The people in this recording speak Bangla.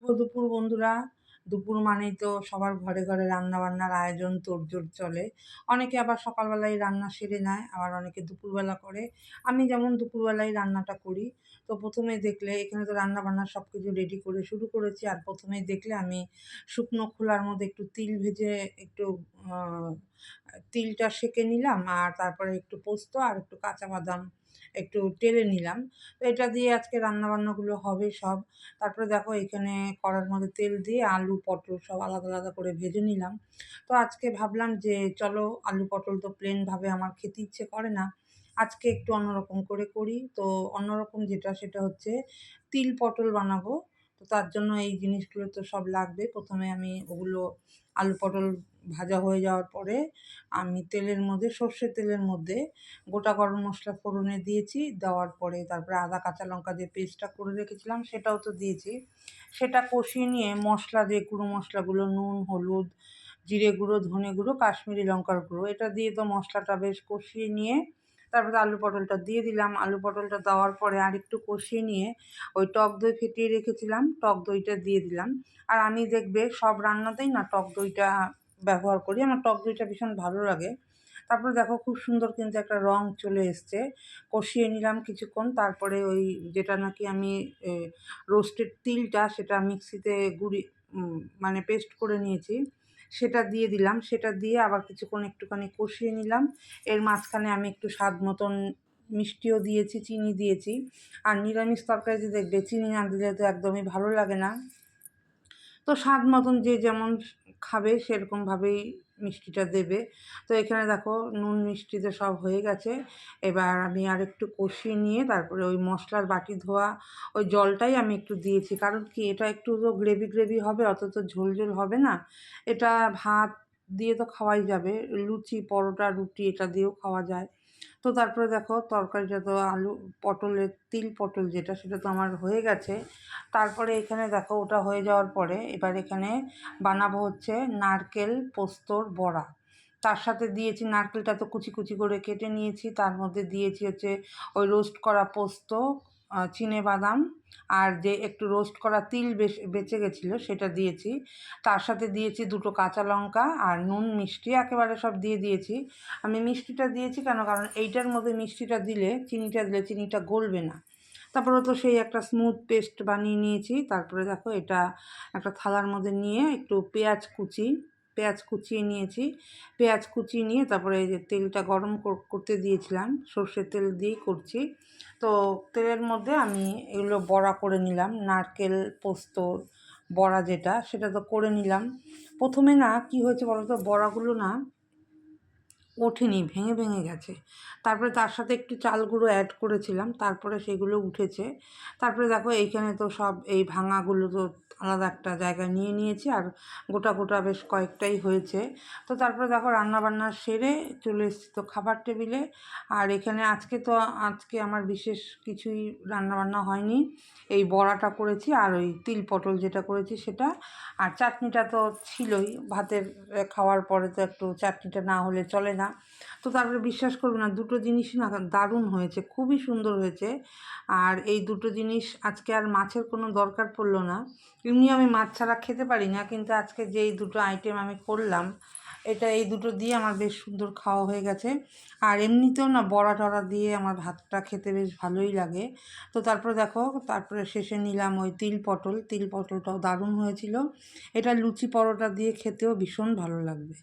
দুপুর বন্ধুরা, দুপুর মানেই তো সবার ঘরে ঘরে রান্নাবান্নার আয়োজন তোড়জোড় চলে। অনেকে আবার সকালবেলায় রান্না সেরে নেয়, আবার অনেকে দুপুরবেলা করে। আমি যেমন দুপুরবেলায় রান্নাটা করি। তো ১ম এ দেখলে এখানে তো রান্নাবান্না সবকিছু রেডি করে শুরু করেছি। আর ১ম এই দেখলে আমি শুকনো খোলার মধ্যে একটু তিল ভেজে একটু আ তিলটা সেঁকে নিলাম, আর তারপরে একটু পোস্ত আর একটু কাঁচা বাদাম একটু টেলে নিলাম। তো এটা দিয়ে আজকে রান্নাবান্নাগুলো হবে সব। তারপরে দেখো এখানে কড়ার মধ্যে তেল দিয়ে আলু, পটল সব আলাদা, আলাদা করে ভেজে নিলাম। তো আজকে ভাবলাম যে চলো আলু, পটল তো প্লেন ভাবে আমার খেতে ইচ্ছে করে না। আজকে একটু অন্যরকম করে করি। তো অন্যরকম যেটা সেটা হচ্ছে তিল পটল বানাবো। তো তার জন্য এই জিনিসগুলো তো সব লাগবে। ১ম এ আমি ওগুলো আলু, পটল ভাজা হয়ে যাওয়ার পরে আমি তেলের মধ্যে সর্ষের তেলের মধ্যে গোটা গরম মসলা ফোড়নে দিয়েছি। দেওয়ার পরে তারপরে আদা, কাঁচা লঙ্কা যে পেস্টটা করে রেখেছিলাম সেটাও তো দিয়েছি। সেটা কষিয়ে নিয়ে মসলা যে গুঁড়ো মশলাগুলো নুন, হলুদ, জিরে গুঁড়ো, ধনে গুঁড়ো, কাশ্মীরি লঙ্কার গুঁড়ো এটা দিয়ে তো মশলাটা বেশ কষিয়ে নিয়ে তারপরে আলু পটলটা দিয়ে দিলাম। আলু পটলটা দেওয়ার পরে আরেকটু কষিয়ে নিয়ে ওই টক দই ফেটিয়ে রেখেছিলাম, টক দইটা দিয়ে দিলাম। আর আমি দেখবে সব রান্নাতেই না টক দইটা ব্যবহার করি। আমার টক দইটা ভীষণ ভালো লাগে। তারপরে দেখো খুব সুন্দর কিন্তু একটা রং চলে এসছে। কষিয়ে নিলাম কিছুক্ষণ। তারপরে ওই যেটা নাকি আমি এ রোস্টেড তিলটা সেটা মিক্সিতে মানে পেস্ট করে নিয়েছি, সেটা দিয়ে দিলাম। সেটা দিয়ে আবার কিছুক্ষণ একটুখানি কষিয়ে নিলাম। এর মাঝখানে আমি একটু স্বাদ মতন মিষ্টিও দিয়েছি, চিনি দিয়েছি। আর নিরামিষ তরকারিতে দেখবে চিনি না দিলে তো একদমই ভালো লাগে না। তো স্বাদ মতন যে যেমন খাবে সেরকমভাবেই মিষ্টিটা দেবে। তো এখানে দেখো নুন মিষ্টি তো সব হয়ে গেছে। এবার আমি আরেকটু কষিয়ে নিয়ে তারপরে ওই মশলার বাটি ধোয়া ওই জলটাই আমি একটু দিয়েছি। কারণ কি এটা একটু তো গ্রেভি, গ্রেভি হবে, অত তো ঝোল, ঝোল হবে না। এটা ভাত দিয়ে তো খাওয়াই যাবে। লুচি, পরোটা, রুটি এটা দিয়েও খাওয়া যায়। তো তারপরে দেখো তরকারিটা তো আলু পটলের তিল পটল যেটা সেটা তো আমার হয়ে গেছে। তারপরে এখানে দেখো ওটা হয়ে যাওয়ার পরে এবার এখানে বানাবো হচ্ছে নারকেল পোস্তর বড়া। তার সাথে দিয়েছি নারকেলটা তো কুচি, কুচি করে কেটে নিয়েছি। তার মধ্যে দিয়েছি হচ্ছে ওই রোস্ট করা পোস্ত, চিনেবাদাম আর যে একটু রোস্ট করা তিল বেঁচে গেছিলো সেটা দিয়েছি। তার সাথে দিয়েছি ২ টো কাঁচা লঙ্কা আর নুন, মিষ্টি একেবারে সব দিয়ে দিয়েছি। আমি মিষ্টিটা দিয়েছি কেন? কারণ এইটার মধ্যে মিষ্টিটা দিলে চিনিটা দিলে চিনিটা গলবে না। তারপরে তো সেই একটা স্মুথ পেস্ট বানিয়ে নিয়েছি। তারপরে দেখো এটা একটা থালার মধ্যে নিয়ে একটু পেঁয়াজ কুচিয়ে নিয়েছি। পেঁয়াজ কুচিয়ে নিয়ে তারপরে এই যে তেলটা গরম করতে দিয়েছিলাম, সর্ষের তেল দিয়েই করছি। তো তেলের মধ্যে আমি এগুলো বড়া করে নিলাম। নারকেল পোস্তর বড়া যেটা সেটা তো করে নিলাম। ১ম এ না কি হয়েছে বলো তো বড়াগুলো না ওঠেনি, ভেঙে ভেঙে গেছে। তারপরে তার সাথে একটু চাল গুঁড়ো অ্যাড করেছিলাম, তারপরে সেগুলো উঠেছে। তারপরে দেখো এইখানে তো সব এই ভাঙাগুলো তো আলাদা একটা জায়গায় নিয়ে নিয়েছি, আর গোটা গোটা বেশ কয়েকটাই হয়েছে। তো তারপরে দেখো রান্নাবান্না সেরে চলে এসেছি তো খাবার টেবিলে। আর এখানে আজকে আমার বিশেষ কিছুই রান্নাবান্না হয়নি। এই বড়াটা করেছি আর ওই তিল পটল যেটা করেছি সেটা। আর চাটনিটা তো ছিলই, ভাতের খাওয়ার পরে তো একটু চাটনিটা না হলে চলে না। তো তারপরে বিশ্বাস করবে না ২ টো জিনিসই না দারুণ হয়েছে, খুবই সুন্দর হয়েছে। আর এই ২ টো জিনিস আজকে আর মাছের কোনো দরকার পড়লো না। এমনি আমি মাছ ছাড়া খেতে পারি না, কিন্তু আজকে যেই ২ টো আইটেম আমি করলাম এই ২ টো দিয়ে আমার বেশ সুন্দর খাওয়া হয়ে গেছে। আর এমনিতেও না বড়া টড়া দিয়ে আমার ভাতটা খেতে বেশ ভালোই লাগে। তো তারপরে দেখো তারপরে শেষে নিলাম ওই তিল পটলটাও দারুণ হয়েছিল। এটা লুচি পরোটা দিয়ে খেতেও ভীষণ ভালো লাগবে।